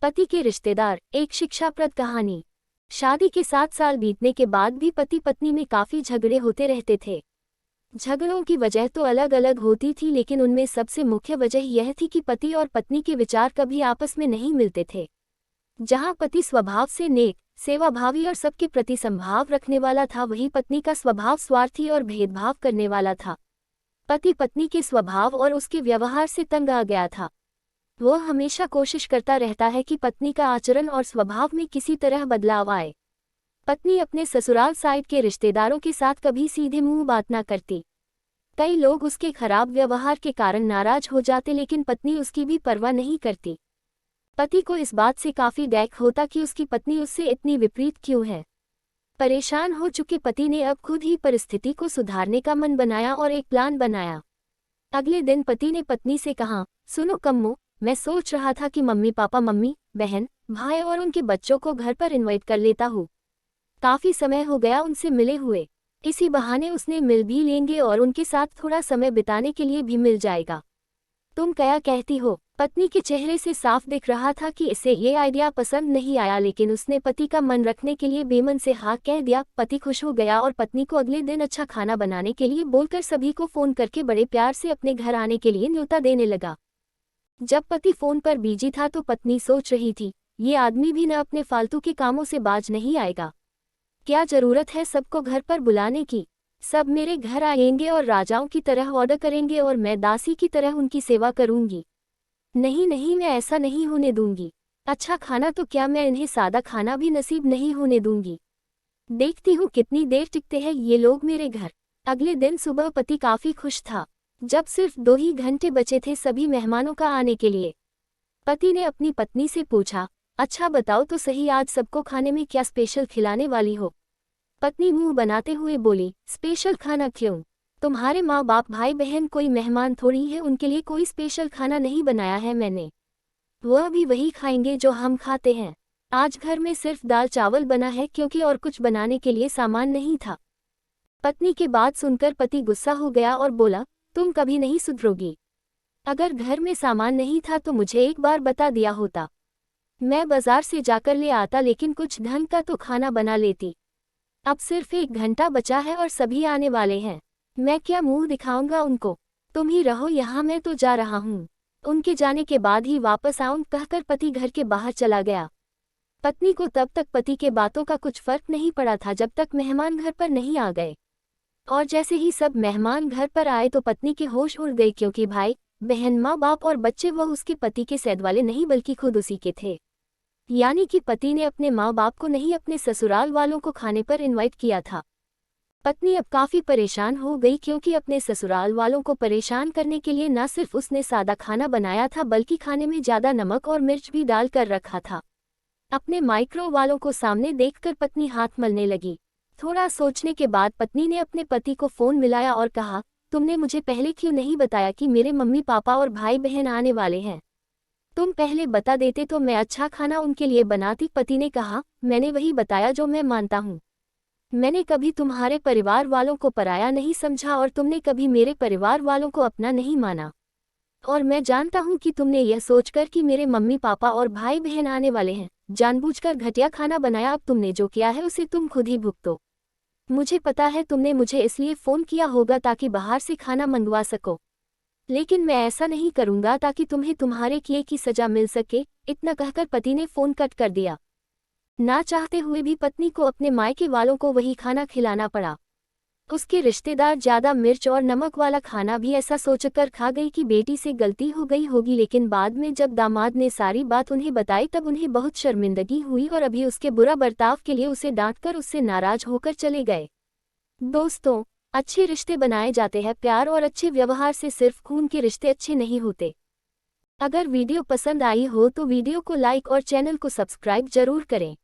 पति के रिश्तेदार, एक शिक्षाप्रद कहानी। शादी के 7 साल बीतने के बाद भी पति पत्नी में काफी झगड़े होते रहते थे। झगड़ों की वजह तो अलग अलग होती थी, लेकिन उनमें सबसे मुख्य वजह यह थी कि पति और पत्नी के विचार कभी आपस में नहीं मिलते थे। जहां पति स्वभाव से नेक, सेवाभावी और सबके प्रति संभाव रखने वाला था, वहीं पत्नी का स्वभाव स्वार्थी और भेदभाव करने वाला था। पति पत्नी के स्वभाव और उसके व्यवहार से तंग आ गया था। वह हमेशा कोशिश करता रहता है कि पत्नी का आचरण और स्वभाव में किसी तरह बदलाव आए। पत्नी अपने ससुराल साइड के रिश्तेदारों के साथ कभी सीधे मुंह बात ना करती। कई लोग उसके खराब व्यवहार के कारण नाराज हो जाते, लेकिन पत्नी उसकी भी परवाह नहीं करती। पति को इस बात से काफी डैक होता कि उसकी पत्नी उससे इतनी विपरीत क्यों है। परेशान हो चुके पति ने अब खुद ही परिस्थिति को सुधारने का मन बनाया और एक प्लान बनाया। अगले दिन पति ने पत्नी से कहा, सुनो कम्मो, मैं सोच रहा था कि मम्मी पापा, मम्मी, बहन, भाई और उनके बच्चों को घर पर इनवाइट कर लेता हूँ। काफी समय हो गया उनसे मिले हुए। इसी बहाने उसने मिल भी लेंगे और उनके साथ थोड़ा समय बिताने के लिए भी मिल जाएगा। तुम क्या कहती हो? पत्नी के चेहरे से साफ दिख रहा था कि इसे ये आइडिया पसंद नहीं आया, लेकिन उसने पति का मन रखने के लिए बेमन से हाँ कह दिया। पति खुश हो गया और पत्नी को अगले दिन अच्छा खाना बनाने के लिए बोलकर सभी को फोन करके बड़े प्यार से अपने घर आने के लिए न्योता देने लगा। जब पति फोन पर बिजी था तो पत्नी सोच रही थी, ये आदमी भी न अपने फालतू के कामों से बाज नहीं आएगा। क्या जरूरत है सबको घर पर बुलाने की? सब मेरे घर आएंगे और राजाओं की तरह ऑर्डर करेंगे और मैं दासी की तरह उनकी सेवा करूंगी। नहीं नहीं, मैं ऐसा नहीं होने दूंगी। अच्छा खाना तो क्या, मैं इन्हें सादा खाना भी नसीब नहीं होने दूंगी। देखती हूँ कितनी देर टिकते हैं ये लोग मेरे घर। अगले दिन सुबह पति काफी खुश था। जब सिर्फ 2 ही घंटे बचे थे सभी मेहमानों का आने के लिए। पति ने अपनी पत्नी से पूछा, अच्छा बताओ तो सही, आज सबको खाने में क्या स्पेशल खिलाने वाली हो? पत्नी मुंह बनाते हुए बोली, स्पेशल खाना क्यों? तुम्हारे माँ बाप, भाई बहन कोई मेहमान थोड़ी है, उनके लिए कोई स्पेशल खाना नहीं बनाया है मैंने। वह भी वही खाएंगे जो हम खाते हैं। आज घर में सिर्फ दाल चावल बना है, क्योंकि और कुछ बनाने के लिए सामान नहीं था। पत्नी की बात सुनकर पति गुस्सा हो गया और बोला, तुम कभी नहीं सुधरोगी। अगर घर में सामान नहीं था तो मुझे एक बार बता दिया होता। मैं बाजार से जाकर ले आता, लेकिन कुछ ढंग का तो खाना बना लेती। अब सिर्फ 1 घंटा बचा है और सभी आने वाले हैं। मैं क्या मुंह दिखाऊंगा उनको? तुम ही रहो यहाँ, मैं तो जा रहा हूँ। उनके जाने के बाद ही वापस आऊं, कहकर पति घर के बाहर चला गया। पत्नी को तब तक पति के बातों का कुछ फर्क नहीं पड़ा था, जब तक मेहमान घर पर नहीं आ गए। और जैसे ही सब मेहमान घर पर आए तो पत्नी के होश उड़ गए, क्योंकि भाई बहन, माँ बाप और बच्चे वह उसके पति के सैद वाले नहीं बल्कि खुद उसी के थे। यानी कि पति ने अपने माँ बाप को नहीं, अपने ससुराल वालों को खाने पर इनवाइट किया था। पत्नी अब काफी परेशान हो गई, क्योंकि अपने ससुराल वालों को परेशान करने के लिए न सिर्फ उसने सादा खाना बनाया था, बल्कि खाने में ज्यादा नमक और मिर्च भी डाल कर रखा था। अपने माइक्रो वालों को सामने देखकर पत्नी हाथ मलने लगी। थोड़ा सोचने के बाद पत्नी ने अपने पति को फोन मिलाया और कहा, तुमने मुझे पहले क्यों नहीं बताया कि मेरे मम्मी पापा और भाई बहन आने वाले हैं? तुम पहले बता देते तो मैं अच्छा खाना उनके लिए बनाती। पति ने कहा, मैंने वही बताया जो मैं मानता हूँ। मैंने कभी तुम्हारे परिवार वालों को पराया नहीं समझा और तुमने कभी मेरे परिवार वालों को अपना नहीं माना। और मैं जानता हूँ कि तुमने यह सोचकर कि मेरे मम्मी पापा और भाई बहन आने वाले हैं, जानबूझकर घटिया खाना बनाया। अब तुमने जो किया है उसे तुम खुद ही भुगतो। मुझे पता है तुमने मुझे इसलिए फ़ोन किया होगा ताकि बाहर से खाना मंगवा सको, लेकिन मैं ऐसा नहीं करूँगा ताकि तुम्हें तुम्हारे किए की सज़ा मिल सके। इतना कहकर पति ने फ़ोन कट कर दिया। ना चाहते हुए भी पत्नी को अपने मायके वालों को वही खाना खिलाना पड़ा। उसके रिश्तेदार ज़्यादा मिर्च और नमक वाला खाना भी ऐसा सोचकर खा गई कि बेटी से गलती हो गई होगी, लेकिन बाद में जब दामाद ने सारी बात उन्हें बताई तब उन्हें बहुत शर्मिंदगी हुई और अभी उसके बुरा बर्ताव के लिए उसे डांटकर उससे नाराज होकर चले गए। दोस्तों, अच्छे रिश्ते बनाए जाते हैं प्यार और अच्छे व्यवहार से, सिर्फ खून के रिश्ते अच्छे नहीं होते। अगर वीडियो पसंद आई हो तो वीडियो को लाइक और चैनल को सब्सक्राइब जरूर करें।